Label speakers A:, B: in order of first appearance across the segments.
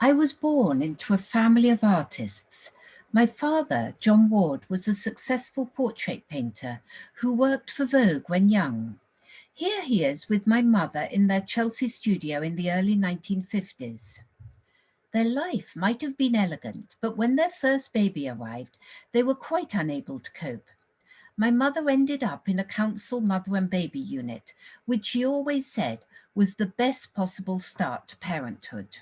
A: I was born into a family of artists. My father, John Ward, was a successful portrait painter who worked for Vogue when young. Here he is with my mother in their Chelsea studio in the early 1950s. Their life might have been elegant, but when their first baby arrived, they were quite unable to cope. My mother ended up in a council mother and baby unit, which she always said was the best possible start to parenthood.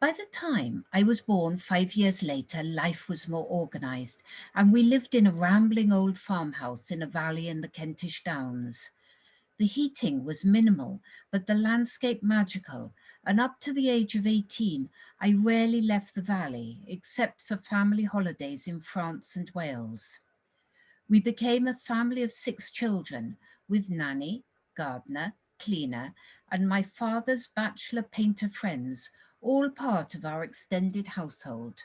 A: By the time I was born 5 years later, life was more organised, and we lived in a rambling old farmhouse in a valley in the Kentish Downs. The heating was minimal, but the landscape magical, and up to the age of 18, I rarely left the valley, except for family holidays in France and Wales. We became a family of 6 children, with nanny, gardener, cleaner, and my father's bachelor painter friends, all part of our extended household.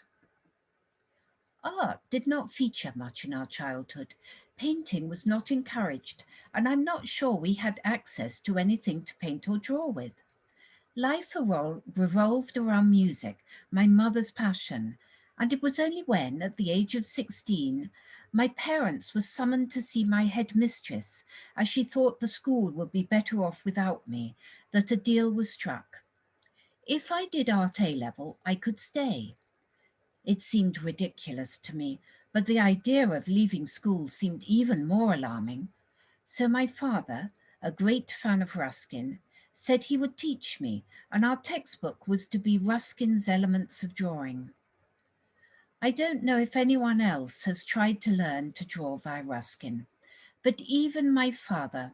A: Art did not feature much in our childhood. Painting was not encouraged, and I'm not sure we had access to anything to paint or draw with. Life revolved around music, my mother's passion, and it was only when, at the age of 16, my parents were summoned to see my headmistress, as she thought the school would be better off without me, that a deal was struck. If I did Art A-level, I could stay. It seemed ridiculous to me, but the idea of leaving school seemed even more alarming. So my father, a great fan of Ruskin, said he would teach me, and our textbook was to be Ruskin's Elements of Drawing. I don't know if anyone else has tried to learn to draw via Ruskin, but even my father,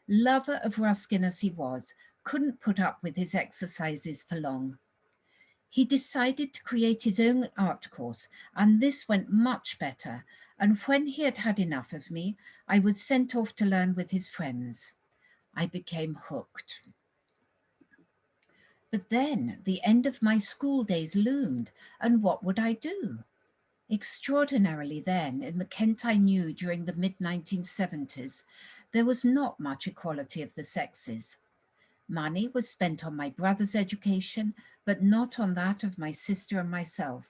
A: lover of Ruskin as he was, couldn't put up with his exercises for long. He decided to create his own art course, and this went much better. And when he had had enough of me, I was sent off to learn with his friends. I became hooked. But then the end of my school days loomed, and what would I do? Extraordinarily then, in the Kent I knew during the mid-1970s, there was not much equality of the sexes. Money was spent on my brother's education, but not on that of my sister and myself.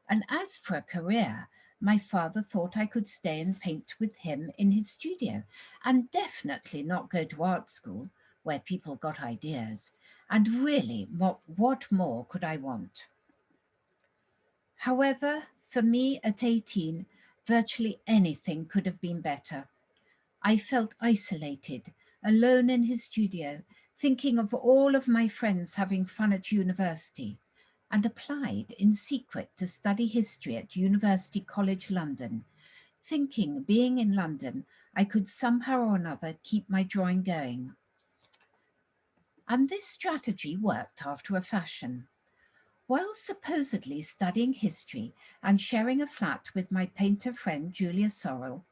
A: And as for a career, my father thought I could stay and paint with him in his studio, and definitely not go to art school, where people got ideas. And really, what more could I want? However, for me at 18, virtually anything could have been better. I felt isolated, alone in his studio, thinking of all of my friends having fun at university, and applied in secret to study history at University College London, thinking, being in London, I could somehow or another keep my drawing going. And this strategy worked after a fashion. While supposedly studying history and sharing a flat with my painter friend Julia Sorrell,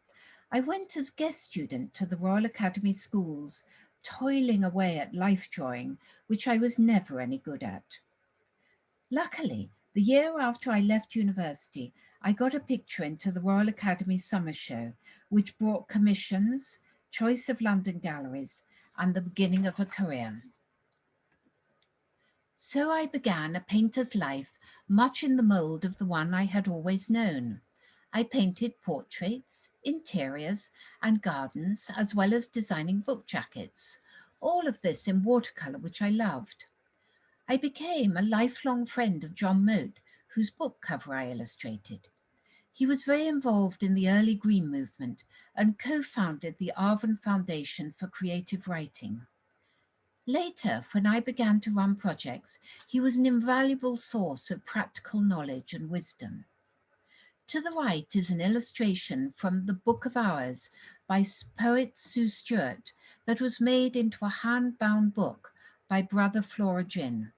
A: I went as guest student to the Royal Academy schools, toiling away at life drawing, which I was never any good at. Luckily, the year after I left university, I got a picture into the Royal Academy summer show, which brought commissions, choice of London galleries, and the beginning of a career. So I began a painter's life, much in the mould of the one I had always known. I painted portraits, interiors, and gardens, as well as designing book jackets, all of this in watercolour, which I loved. I became a lifelong friend of John Mote, whose book cover I illustrated. He was very involved in the early Green movement and co-founded the Arvin Foundation for Creative Writing. Later, when I began to run projects, he was an invaluable source of practical knowledge and wisdom. To the right is an illustration from the Book of Hours by poet Sue Stewart that was made into a hand-bound book by Brother Flora Ginn.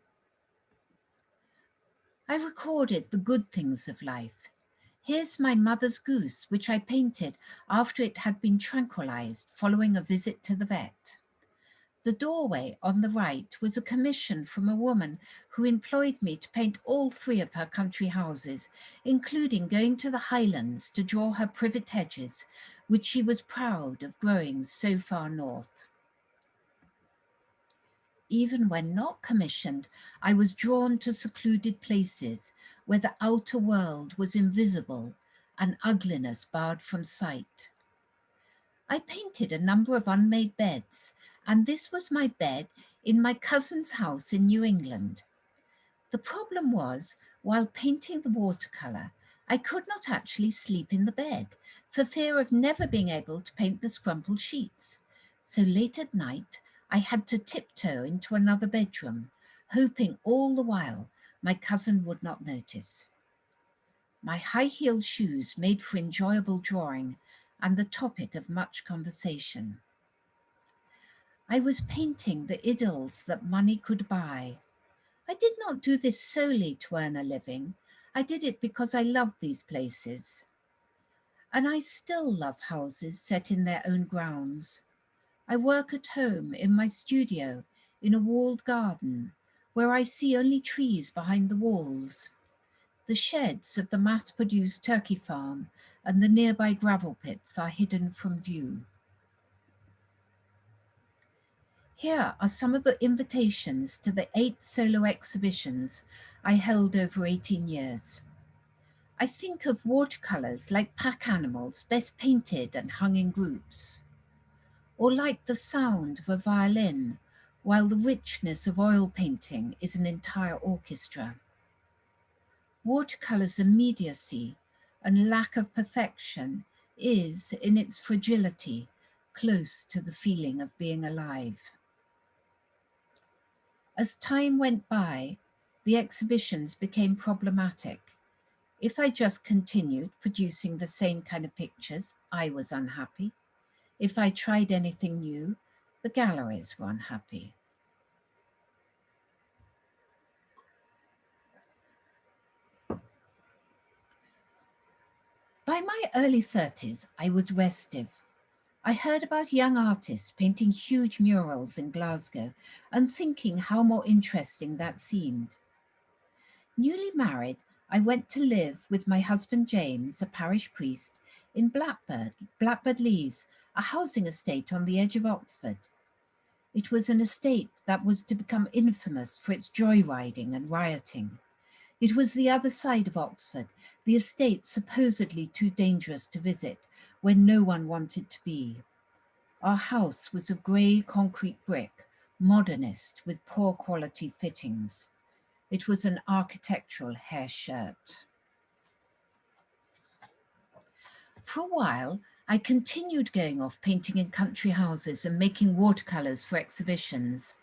A: I recorded the good things of life. Here's my mother's goose, which I painted after it had been tranquilized following a visit to the vet. The doorway on the right was a commission from a woman who employed me to paint all 3 of her country houses, including going to the Highlands to draw her privet hedges, which she was proud of growing so far north. Even when not commissioned, I was drawn to secluded places where the outer world was invisible and ugliness barred from sight. I painted a number of unmade beds, and this was my bed in my cousin's house in New England. The problem was, while painting the watercolour, I could not actually sleep in the bed for fear of never being able to paint the scrumpled sheets. So late at night, I had to tiptoe into another bedroom, hoping all the while my cousin would not notice. My high-heeled shoes made for enjoyable drawing and the topic of much conversation. I was painting the idyls that money could buy. I did not do this solely to earn a living. I did it because I loved these places. And I still love houses set in their own grounds. I work at home in my studio in a walled garden where I see only trees behind the walls. The sheds of the mass-produced turkey farm and the nearby gravel pits are hidden from view. Here are some of the invitations to the 8 solo exhibitions I held over 18 years. I think of watercolors like pack animals best painted and hung in groups, or like the sound of a violin, while the richness of oil painting is an entire orchestra. Watercolor's immediacy and lack of perfection is, in its fragility, close to the feeling of being alive. As time went by, the exhibitions became problematic. If I just continued producing the same kind of pictures, I was unhappy. If I tried anything new, the galleries were unhappy. By my early 30s, I was restive. I heard about young artists painting huge murals in Glasgow and thinking how more interesting that seemed. Newly married, I went to live with my husband James, a parish priest, in Blackbird Leys, a housing estate on the edge of Oxford. It was an estate that was to become infamous for its joyriding and rioting. It was the other side of Oxford, the estate supposedly too dangerous to visit, where no one wanted to be. Our house was of grey concrete brick, modernist, with poor quality fittings. It was an architectural hair shirt. For a while, I continued going off painting in country houses and making watercolours for exhibitions.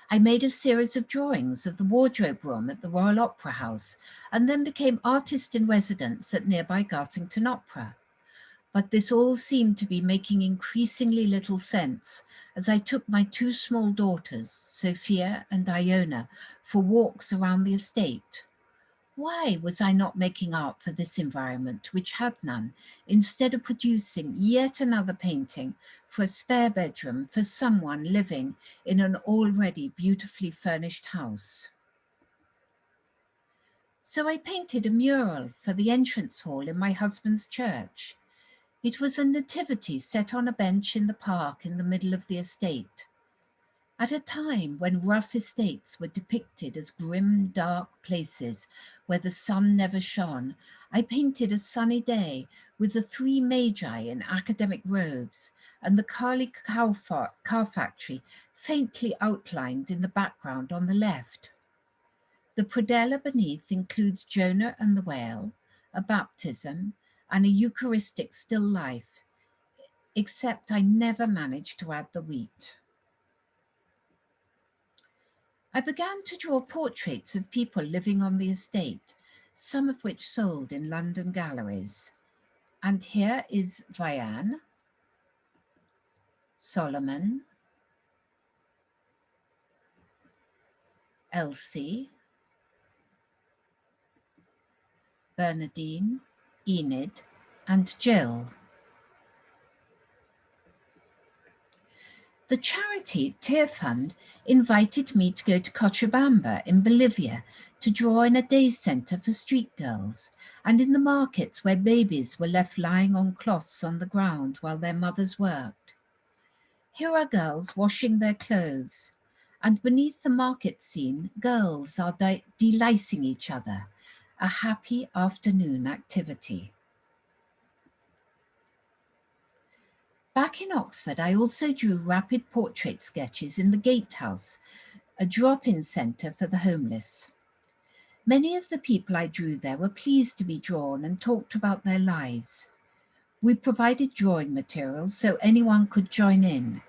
A: I made a series of drawings of the wardrobe room at the Royal Opera House and then became artist in residence at nearby Garsington Opera. But this all seemed to be making increasingly little sense as I took my 2 small daughters, Sophia and Iona, for walks around the estate. Why was I not making art for this environment, which had none, instead of producing yet another painting for a spare bedroom for someone living in an already beautifully furnished house? So I painted a mural for the entrance hall in my husband's church. It was a nativity set on a bench in the park in the middle of the estate. At a time when rough estates were depicted as grim, dark places where the sun never shone, I painted a sunny day with the 3 magi in academic robes and the Carly car factory faintly outlined in the background on the left. The predella beneath includes Jonah and the whale, a baptism, and a Eucharistic still life, except I never managed to add the wheat. I began to draw portraits of people living on the estate, some of which sold in London galleries. And here is Vianne, Solomon, Elsie, Bernadine, Enid, and Jill. The charity Tear Fund invited me to go to Cochabamba in Bolivia to draw in a day centre for street girls and in the markets where babies were left lying on cloths on the ground while their mothers worked. Here are girls washing their clothes, And beneath the market scene, girls are delicing each other, a happy afternoon activity. Back in Oxford, I also drew rapid portrait sketches in the Gatehouse, a drop-in centre for the homeless. Many of the people I drew there were pleased to be drawn and talked about their lives. We provided drawing materials so anyone could join in.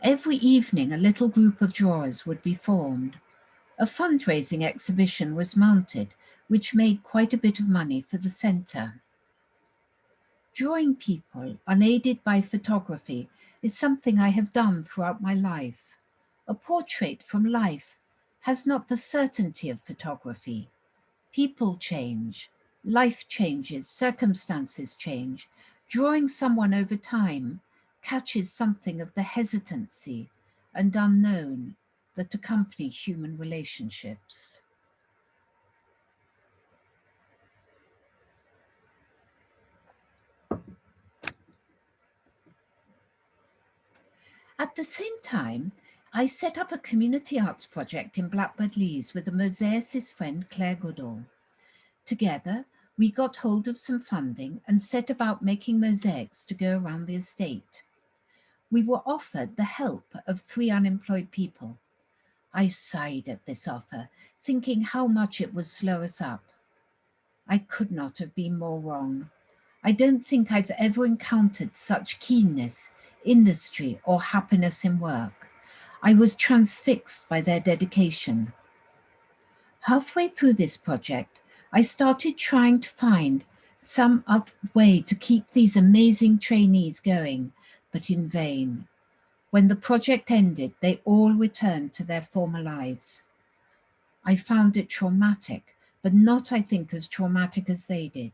A: Every evening, a little group of drawers would be formed. A fundraising exhibition was mounted, which made quite a bit of money for the centre. Drawing people, unaided by photography, is something I have done throughout my life. A portrait from life has not the certainty of photography. People change, life changes, circumstances change. Drawing someone over time catches something of the hesitancy and unknown that accompany human relationships. At the same time, I set up a community arts project in Blackbird Leys with a mosaicist friend, Claire Goodall. Together, we got hold of some funding and set about making mosaics to go around the estate. We were offered the help of 3 unemployed people. I sighed at this offer, thinking how much it would slow us up. I could not have been more wrong. I don't think I've ever encountered such keenness, industry, or happiness in work. I was transfixed by their dedication. Halfway through this project, I started trying to find some other way to keep these amazing trainees going, but in vain. When the project ended, they all returned to their former lives. I found it traumatic, but not, I think, as traumatic as they did.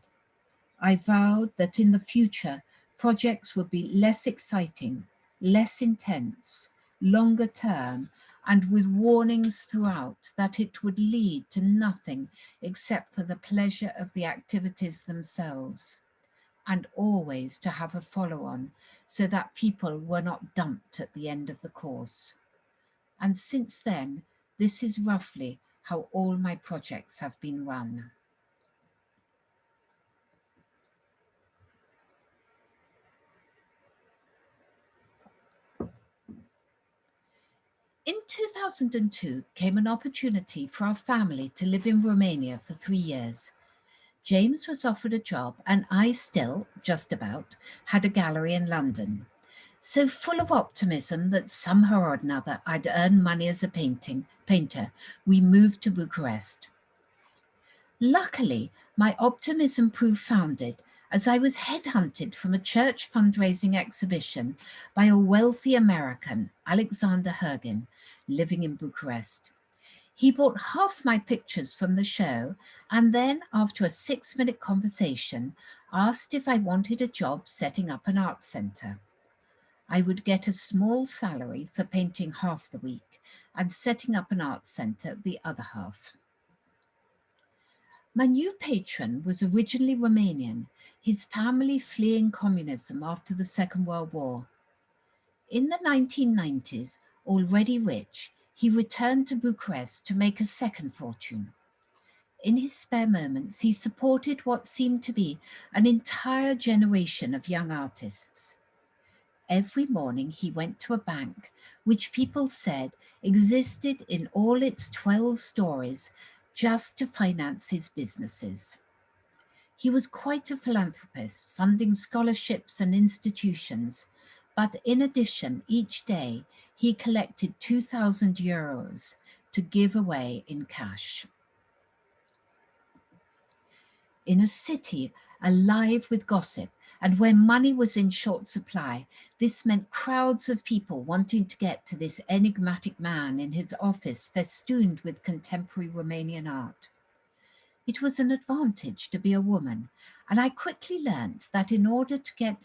A: I vowed that in the future, projects would be less exciting, less intense, longer term, and with warnings throughout that it would lead to nothing except for the pleasure of the activities themselves, and always to have a follow-on so that people were not dumped at the end of the course. And since then, this is roughly how all my projects have been run. In 2002 came an opportunity for our family to live in Romania for 3 years. James was offered a job and I still, just about, had a gallery in London. So full of optimism that somehow or another I'd earn money as a painter, we moved to Bucharest. Luckily, my optimism proved founded as I was headhunted from a church fundraising exhibition by a wealthy American, Alexander Hergin, living in Bucharest. He bought half my pictures from the show and then, after a 6-minute conversation, asked if I wanted a job setting up an art centre. I would get a small salary for painting half the week and setting up an art centre the other half. My new patron was originally Romanian, his family fleeing communism after the Second World War. In the 1990s, already rich, he returned to Bucharest to make a second fortune. In his spare moments, he supported what seemed to be an entire generation of young artists. Every morning he went to a bank, which people said existed in all its 12 stories, just to finance his businesses. He was quite a philanthropist, funding scholarships and institutions, but in addition, each day he collected 2,000 euros to give away in cash. In a city alive with gossip and where money was in short supply, this meant crowds of people wanting to get to this enigmatic man in his office festooned with contemporary Romanian art. It was an advantage to be a woman, and I quickly learnt that in order to get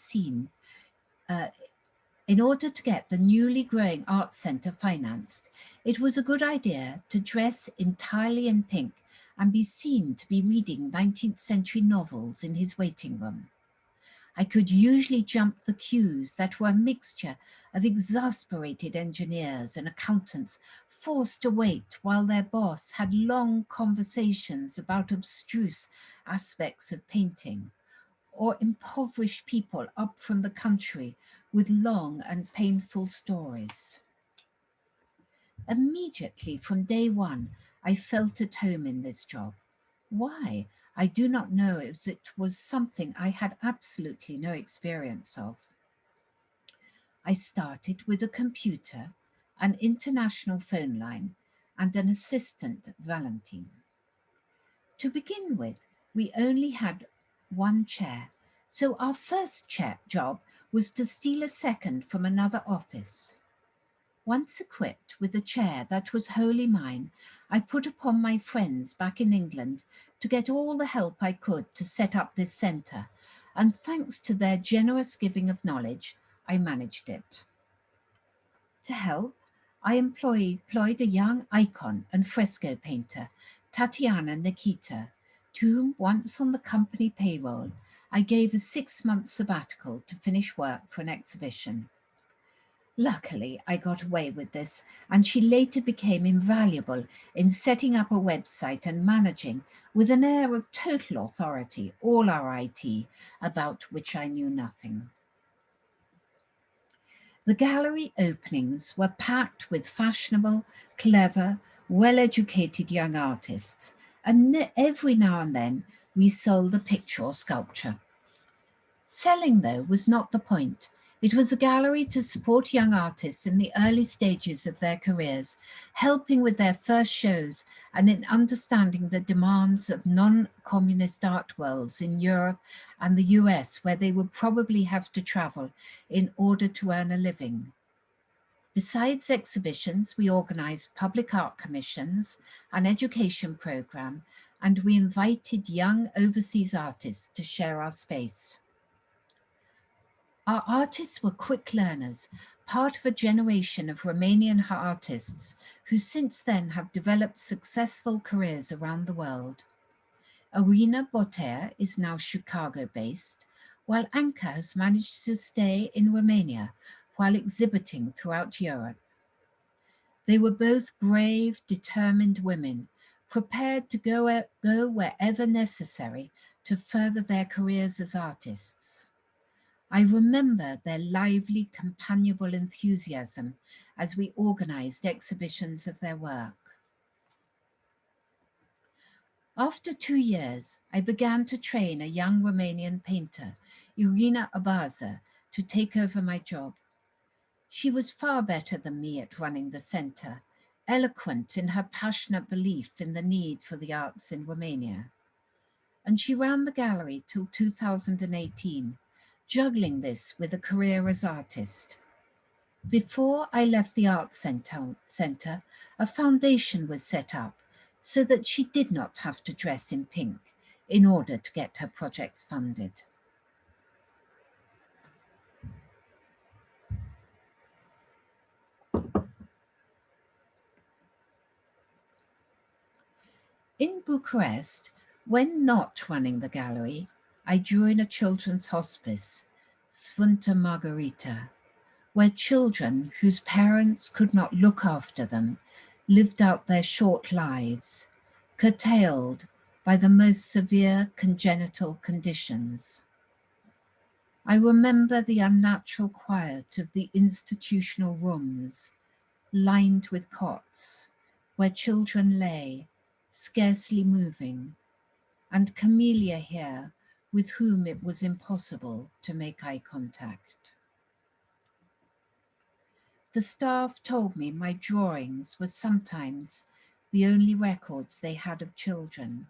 A: the newly growing art centre financed, it was a good idea to dress entirely in pink and be seen to be reading 19th century novels in his waiting room. I could usually jump the queues that were a mixture of exasperated engineers and accountants forced to wait while their boss had long conversations about abstruse aspects of painting, or impoverished people up from the country with long and painful stories. Immediately from day one, I felt at home in this job. Why? I do not know, as it was something I had absolutely no experience of. I started with a computer, an international phone line, and an assistant, Valentine. To begin with, we only had one chair, so our first job was to steal a second from another office. Once equipped with a chair that was wholly mine, I put upon my friends back in England to get all the help I could to set up this centre, and thanks to their generous giving of knowledge, I managed it. To help, I employed a young icon and fresco painter, Tatiana Nikita, to whom, once on the company payroll, I gave a 6-month sabbatical to finish work for an exhibition. Luckily, I got away with this, and she later became invaluable in setting up a website and managing, with an air of total authority, all our IT, about which I knew nothing. The gallery openings were packed with fashionable, clever, well-educated young artists, and every now and then we sold a picture or sculpture. Selling, though, was not the point. It was a gallery to support young artists in the early stages of their careers, helping with their first shows and in understanding the demands of non-communist art worlds in Europe and the US, where they would probably have to travel in order to earn a living. Besides exhibitions, we organized public art commissions, an education program, and we invited young overseas artists to share our space. Our artists were quick learners, part of a generation of Romanian artists who since then have developed successful careers around the world. Irina Boter is now Chicago-based, while Anka has managed to stay in Romania while exhibiting throughout Europe. They were both brave, determined women, prepared to go wherever necessary to further their careers as artists. I remember their lively, companionable enthusiasm as we organized exhibitions of their work. After 2 years, I began to train a young Romanian painter, Irina Abaza, to take over my job. She was far better than me at running the center, eloquent in her passionate belief in the need for the arts in Romania. And she ran the gallery till 2018, juggling this with a career as artist. Before I left the Art Centre, a foundation was set up so that she did not have to dress in pink in order to get her projects funded. In Bucharest, when not running the gallery, I drew in a children's hospice, Sfânta Margarita, where children whose parents could not look after them lived out their short lives, curtailed by the most severe congenital conditions. I remember the unnatural quiet of the institutional rooms, lined with cots, where children lay, scarcely moving, and Camellia here, with whom it was impossible to make eye contact. The staff told me my drawings were sometimes the only records they had of children,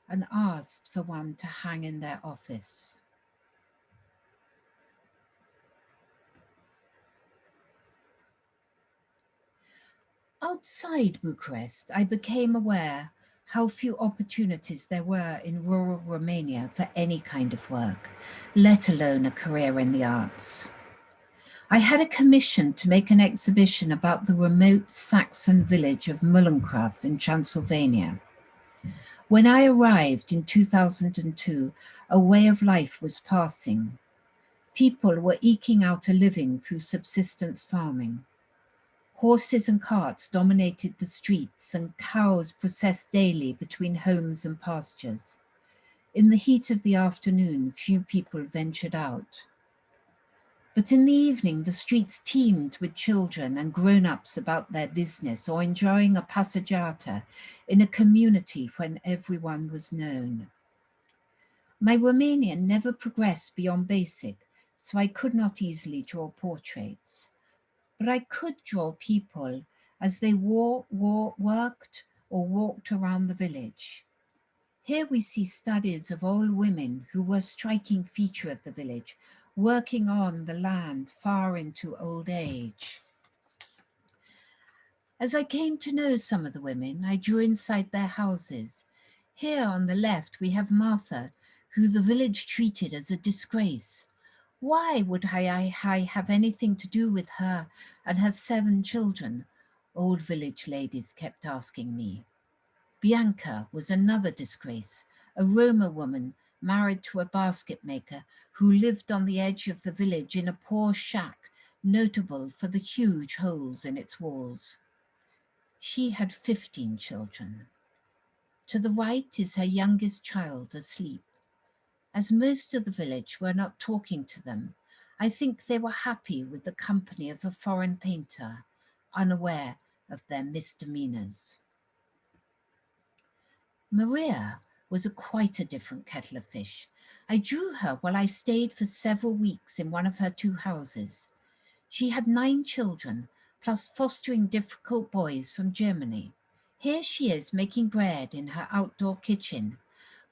A: and asked for one to hang in their office. Outside Bucharest, I became aware how few opportunities there were in rural Romania for any kind of work, let alone a career in the arts. I had a commission to make an exhibition about the remote Saxon village of Muhlenkopf in Transylvania. When I arrived in 2002, a way of life was passing. People were eking out a living through subsistence farming. Horses and carts dominated the streets, and cows processed daily between homes and pastures. In the heat of the afternoon, few people ventured out. But in the evening, the streets teemed with children and grown-ups about their business or enjoying a passeggiata in a community when everyone was known. My Romanian never progressed beyond basic, so I could not easily draw portraits. But I could draw people as they worked or walked around the village. Here we see studies of old women who were a striking feature of the village, working on the land far into old age. As I came to know some of the women, I drew inside their houses. Here on the left we have Martha, who the village treated as a disgrace. Why would I have anything to do with her and her 7 children? Old village ladies kept asking me. Bianca was another disgrace, a Roma woman married to a basket maker who lived on the edge of the village in a poor shack, notable for the huge holes in its walls. She had 15 children. To the right is her youngest child asleep. As most of the village were not talking to them, I think they were happy with the company of a foreign painter, unaware of their misdemeanors. Maria was quite a different kettle of fish. I drew her while I stayed for several weeks in one of her 2 houses. She had 9 children, plus fostering difficult boys from Germany. Here she is making bread in her outdoor kitchen,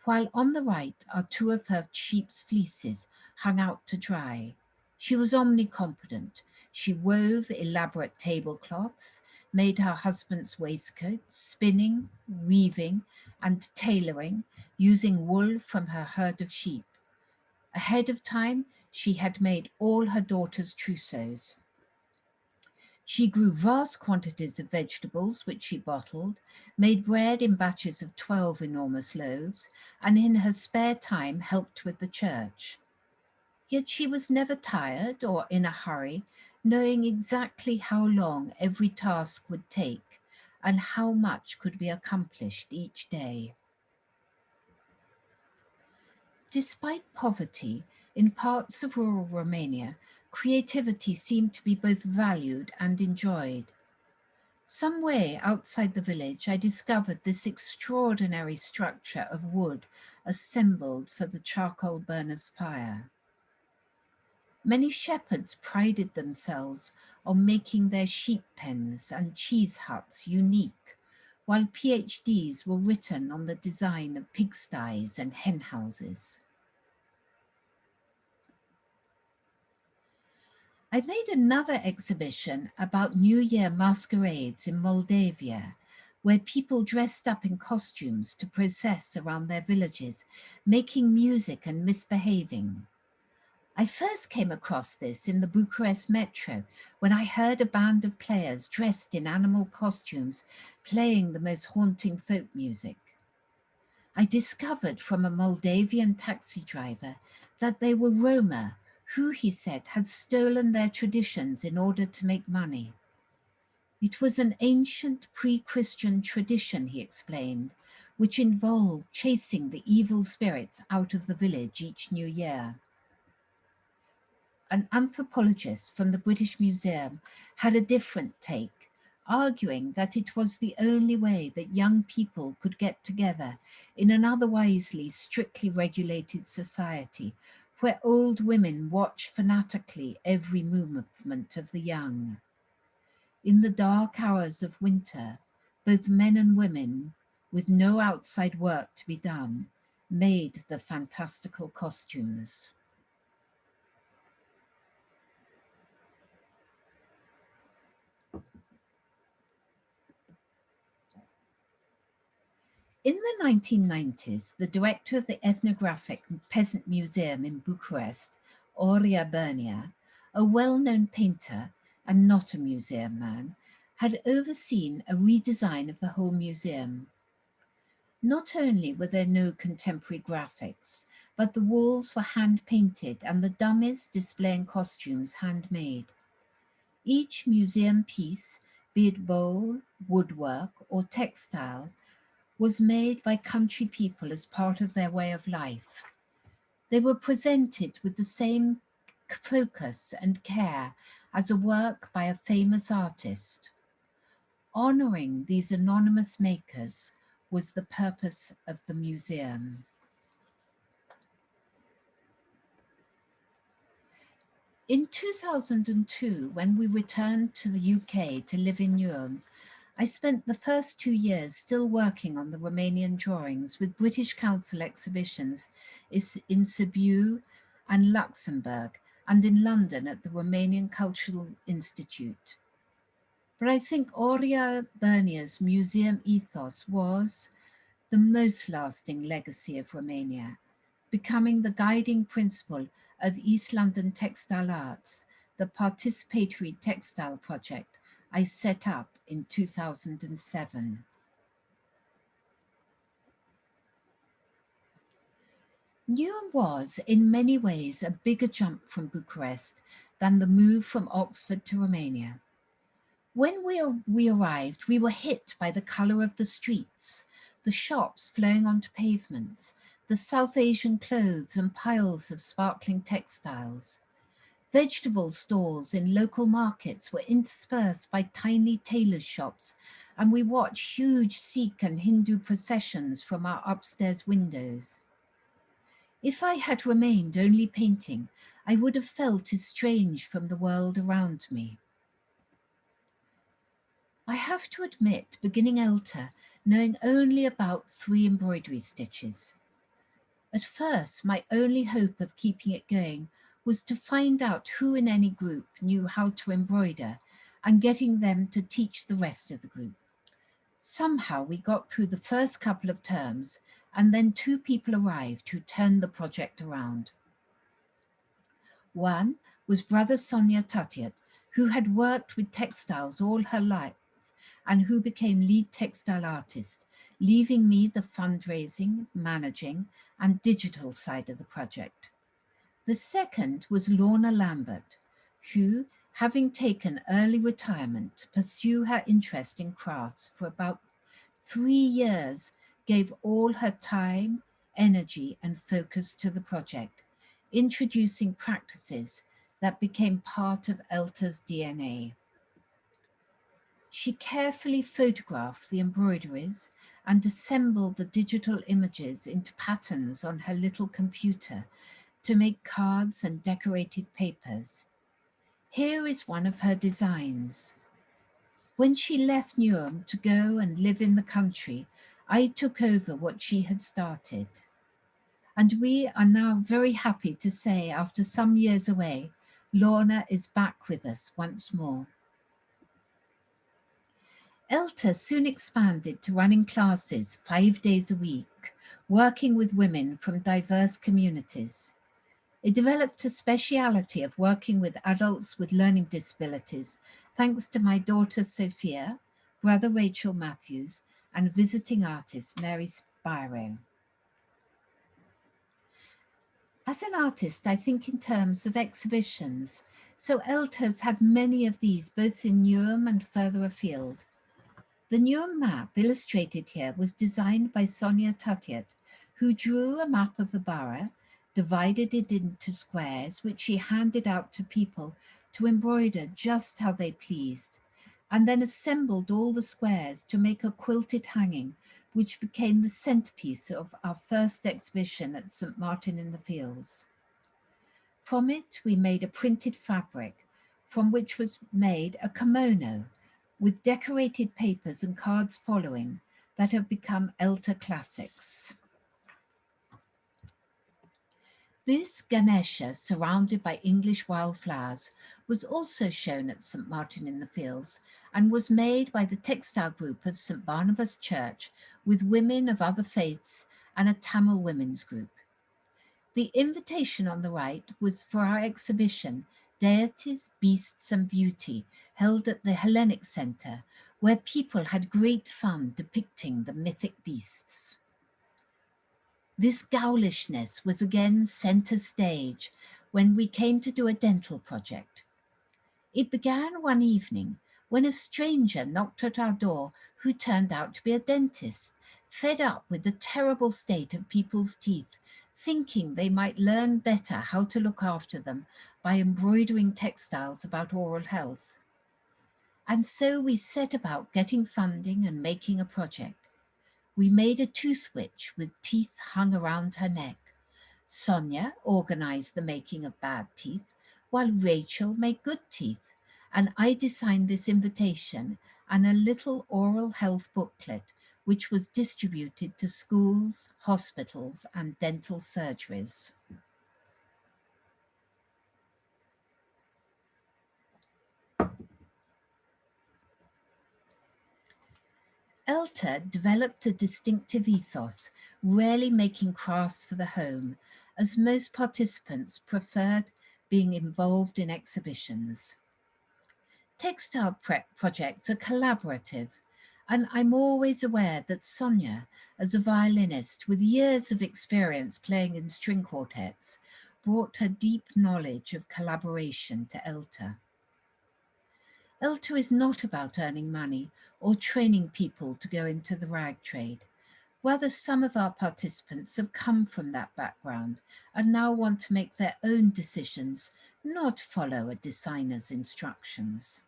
A: while on the right are 2 of her sheep's fleeces hung out to dry. She was omnicompetent. She wove elaborate tablecloths, made her husband's waistcoats, spinning, weaving, and tailoring, using wool from her herd of sheep. Ahead of time, she had made all her daughters' trousseaux. She grew vast quantities of vegetables, which she bottled, made bread in batches of 12 enormous loaves, and in her spare time helped with the church. Yet she was never tired or in a hurry, knowing exactly how long every task would take and how much could be accomplished each day. Despite poverty, in parts of rural Romania, creativity seemed to be both valued and enjoyed. Some way outside the village, I discovered this extraordinary structure of wood assembled for the charcoal burner's fire. Many shepherds prided themselves on making their sheep pens and cheese huts unique, while PhDs were written on the design of pigsties and hen houses. I made another exhibition about New Year masquerades in Moldavia, where people dressed up in costumes to process around their villages, making music and misbehaving. I first came across this in the Bucharest metro when I heard a band of players dressed in animal costumes playing the most haunting folk music. I discovered from a Moldavian taxi driver that they were Roma, who, he said, had stolen their traditions in order to make money. It was an ancient pre-Christian tradition, he explained, which involved chasing the evil spirits out of the village each New Year. An anthropologist from the British Museum had a different take, arguing that it was the only way that young people could get together in an otherwise strictly regulated society, where old women watch fanatically every movement of the young. In the dark hours of winter, both men and women, with no outside work to be done, made the fantastical costumes. In the 1990s, the director of the Ethnographic Peasant Museum in Bucharest, Oria Bernia, a well-known painter and not a museum man, had overseen a redesign of the whole museum. Not only were there no contemporary graphics, but the walls were hand-painted and the dummies displaying costumes handmade. Each museum piece, be it bowl, woodwork, or textile, was made by country people as part of their way of life. They were presented with the same focus and care as a work by a famous artist. Honoring these anonymous makers was the purpose of the museum. In 2002, when we returned to the UK to live in Newham, I spent the first 2 years still working on the Romanian drawings with British Council exhibitions in Cebu and Luxembourg, and in London at the Romanian Cultural Institute. But I think Aurea Bernia's museum ethos was the most lasting legacy of Romania, becoming the guiding principle of East London Textile Arts, the participatory textile project I set up in 2007. Newham was, in many ways, a bigger jump from Bucharest than the move from Oxford to Romania. When we arrived, we were hit by the colour of the streets, the shops flowing onto pavements, the South Asian clothes and piles of sparkling textiles. Vegetable stalls in local markets were interspersed by tiny tailors' shops, and we watched huge Sikh and Hindu processions from our upstairs windows. If I had remained only painting, I would have felt estranged from the world around me. I have to admit, beginning Elta, knowing only about 3 embroidery stitches. At first, my only hope of keeping it going was to find out who in any group knew how to embroider and getting them to teach the rest of the group. Somehow we got through the first couple of terms, and then 2 people arrived who turned the project around. One was Brother Sonia Tatiat, who had worked with textiles all her life and who became lead textile artist, leaving me the fundraising, managing, and digital side of the project. The second was Lorna Lambert, who, having taken early retirement to pursue her interest in crafts for about 3 years, gave all her time, energy, and focus to the project, introducing practices that became part of Elta's DNA. She carefully photographed the embroideries and assembled the digital images into patterns on her little computer to make cards and decorated papers. Here is one of her designs. When she left Newham to go and live in the country, I took over what she had started. And we are now very happy to say, after some years away, Lorna is back with us once more. Elta soon expanded to running classes 5 days a week, working with women from diverse communities. It developed a speciality of working with adults with learning disabilities, thanks to my daughter Sophia, brother Rachel Matthews, and visiting artist Mary Spiro. As an artist, I think in terms of exhibitions, so Elta's had many of these both in Newham and further afield. The Newham map illustrated here was designed by Sonia Tatiat, who drew a map of the borough, divided it into squares, which she handed out to people to embroider just how they pleased, and then assembled all the squares to make a quilted hanging, which became the centerpiece of our first exhibition at St. Martin in the Fields. From it, we made a printed fabric, from which was made a kimono, with decorated papers and cards following, that have become Elta classics. This Ganesha, surrounded by English wildflowers, was also shown at St. Martin in the Fields and was made by the textile group of St. Barnabas Church with women of other faiths and a Tamil women's group. The invitation on the right was for our exhibition, Deities, Beasts and Beauty, held at the Hellenic Centre, where people had great fun depicting the mythic beasts. This gowlishness was again centre stage when we came to do a dental project. It began one evening when a stranger knocked at our door who turned out to be a dentist, fed up with the terrible state of people's teeth, thinking they might learn better how to look after them by embroidering textiles about oral health. And so we set about getting funding and making a project. We made a tooth witch with teeth hung around her neck. Sonia organized the making of bad teeth, while Rachel made good teeth, and I designed this invitation and a little oral health booklet which was distributed to schools, hospitals, and dental surgeries. Elta developed a distinctive ethos, rarely making crafts for the home, as most participants preferred being involved in exhibitions. Textile projects are collaborative, and I'm always aware that Sonia, as a violinist with years of experience playing in string quartets, brought her deep knowledge of collaboration to Elta. Elta is not about earning money or training people to go into the rag trade. Whether some of our participants have come from that background and now want to make their own decisions, not follow a designer's instructions.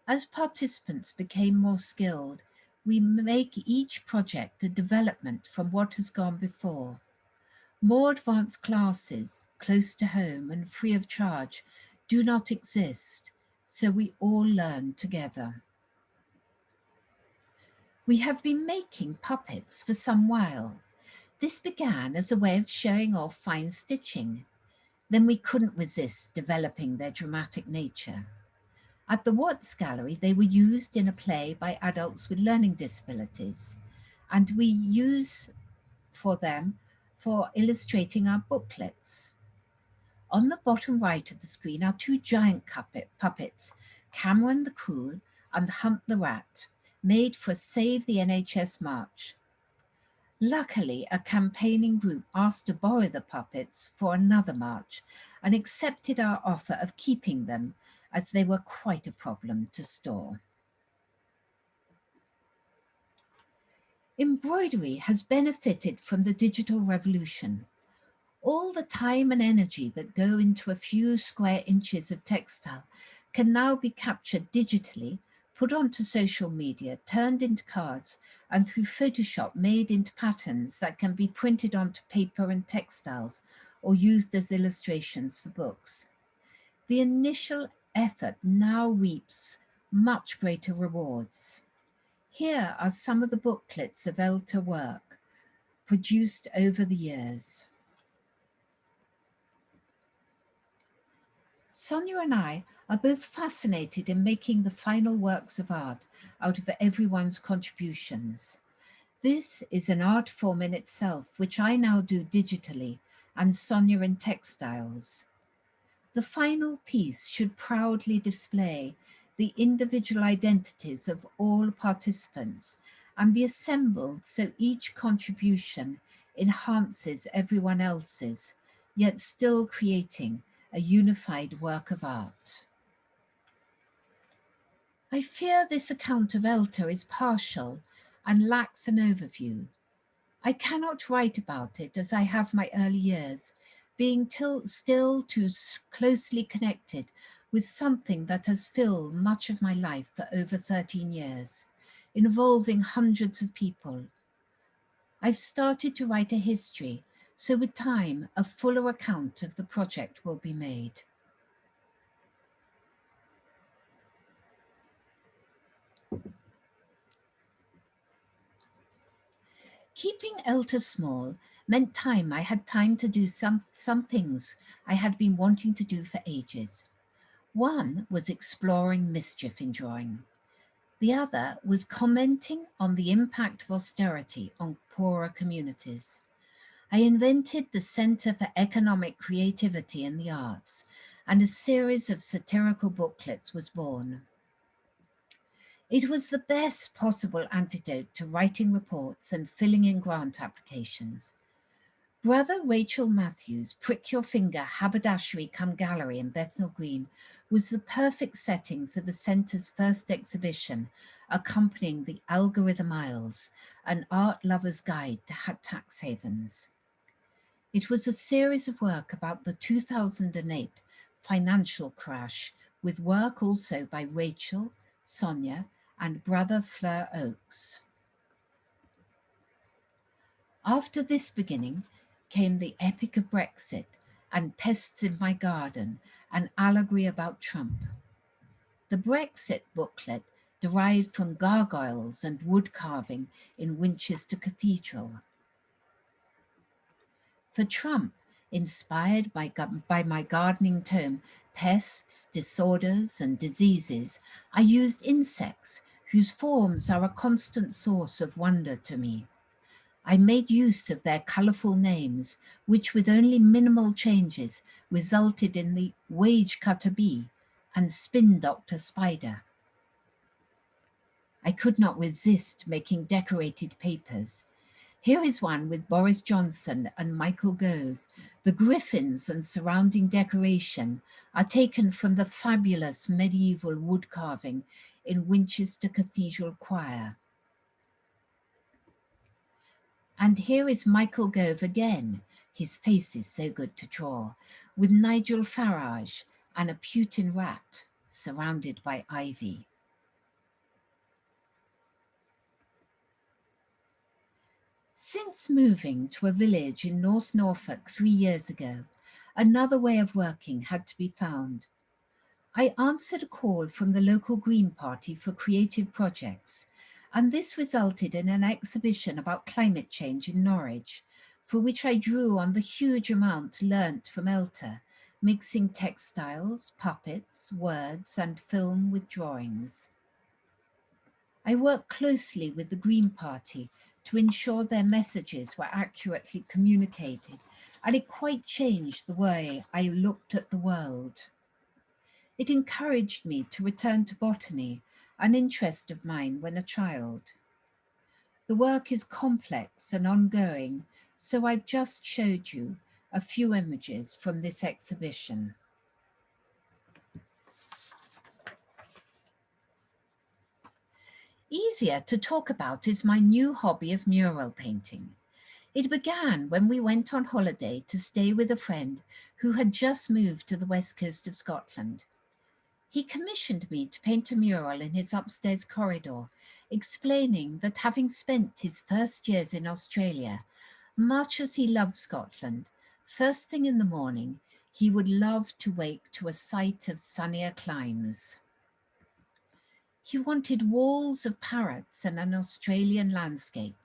A: As participants became more skilled, we make each project a development from what has gone before. More advanced classes, close to home and free of charge, do not exist, so we all learn together. We have been making puppets for some while. This began as a way of showing off fine stitching. Then we couldn't resist developing their dramatic nature. At the Watts Gallery, they were used in a play by adults with learning disabilities, and we use for them for illustrating our booklets. On the bottom right of the screen are two giant puppets, Cameron the Cruel and Hunt the Rat, made for Save the NHS March. Luckily, a campaigning group asked to borrow the puppets for another march and accepted our offer of keeping them as they were quite a problem to store. Embroidery has benefited from the digital revolution. All the time and energy that go into a few square inches of textile can now be captured digitally, put onto social media, turned into cards, and through Photoshop made into patterns that can be printed onto paper and textiles or used as illustrations for books. The initial effort now reaps much greater rewards. Here are some of the booklets of Elta work produced over the years. Sonia and I are both fascinated in making the final works of art out of everyone's contributions. This is an art form in itself, which I now do digitally, and Sonia in textiles. The final piece should proudly display the individual identities of all participants and be assembled so each contribution enhances everyone else's, yet still creating a unified work of art. I fear this account of Elta is partial and lacks an overview. I cannot write about it as I have my early years, being still too closely connected with something that has filled much of my life for over 13 years, involving hundreds of people. I've started to write a history, so with time, a fuller account of the project will be made. Keeping Elta small meant I had time to do some things I had been wanting to do for ages. One was exploring mischief in drawing. The other was commenting on the impact of austerity on poorer communities. I invented the Centre for Economic Creativity in the Arts, and a series of satirical booklets was born. It was the best possible antidote to writing reports and filling in grant applications. Brother Rachel Matthews' Prick Your Finger Haberdashery Cum Gallery in Bethnal Green was the perfect setting for the centre's first exhibition, accompanying the Algorithm Isles, an art lover's guide to tax havens. It was a series of work about the 2008 financial crash, with work also by Rachel, Sonia, and brother Fleur Oakes. After this beginning came the Epic of Brexit and Pests in My Garden, an allegory about Trump. The Brexit booklet derived from gargoyles and wood carving in Winchester Cathedral. For Trump, inspired by my gardening tome, Pests, Disorders, and Diseases, I used insects whose forms are a constant source of wonder to me. I made use of their colourful names, which with only minimal changes resulted in the wage cutter bee and spin doctor spider. I could not resist making decorated papers. Here is one with Boris Johnson and Michael Gove. The griffins and surrounding decoration are taken from the fabulous medieval wood carving in Winchester Cathedral Choir. And here is Michael Gove again, his face is so good to draw, with Nigel Farage and a Putin rat surrounded by ivy. Since moving to a village in North Norfolk 3 years ago, another way of working had to be found. I answered a call from the local Green Party for creative projects, and this resulted in an exhibition about climate change in Norwich, for which I drew on the huge amount learnt from Elta, mixing textiles, puppets, words, and film with drawings. I worked closely with the Green Party to ensure their messages were accurately communicated, and it quite changed the way I looked at the world. It encouraged me to return to botany, an interest of mine when a child. The work is complex and ongoing, so I've just showed you a few images from this exhibition. Easier to talk about is my new hobby of mural painting. It began when we went on holiday to stay with a friend who had just moved to the west coast of Scotland. He commissioned me to paint a mural in his upstairs corridor, explaining that having spent his first years in Australia, much as he loved Scotland, first thing in the morning, he would love to wake to a sight of sunnier climes. He wanted walls of parrots and an Australian landscape.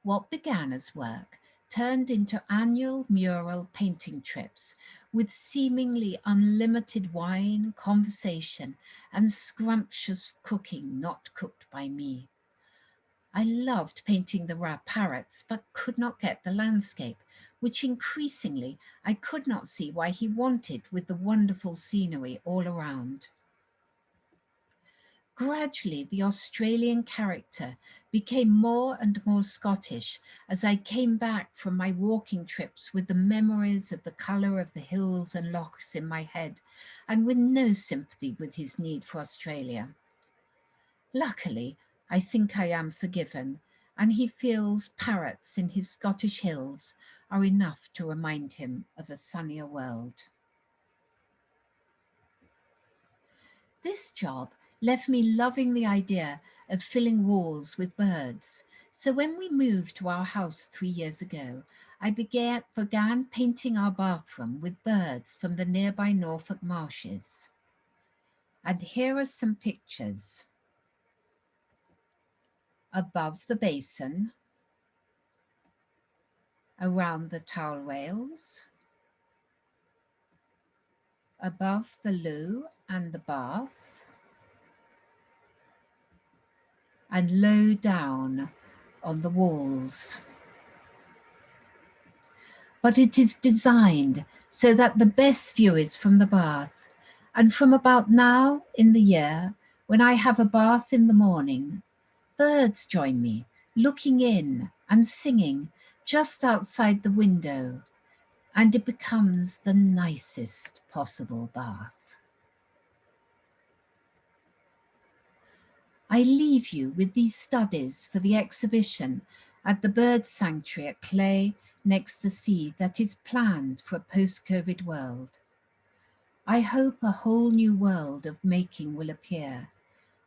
A: What began as work turned into annual mural painting trips with seemingly unlimited wine, conversation, and scrumptious cooking not cooked by me. I loved painting the parrots, but could not get the landscape, which increasingly I could not see why he wanted with the wonderful scenery all around. Gradually, the Australian character became more and more Scottish as I came back from my walking trips with the memories of the colour of the hills and lochs in my head, and with no sympathy with his need for Australia. Luckily, I think I am forgiven, and he feels parrots in his Scottish hills are enough to remind him of a sunnier world. This job left me loving the idea of filling walls with birds. So when we moved to our house 3 years ago, I began painting our bathroom with birds from the nearby Norfolk marshes. And here are some pictures. Above the basin, around the towel rails, above the loo and the bath, and low down on the walls. But it is designed so that the best view is from the bath, and from about now in the year, When I have a bath in the morning, birds join me, looking in and singing just outside the window, and it becomes the nicest possible bath. I leave you with these studies for the exhibition at the Bird Sanctuary at Clay next the sea that is planned for a post-COVID world. I hope a whole new world of making will appear,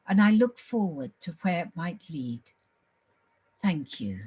A: and I look forward to where it might lead. Thank you.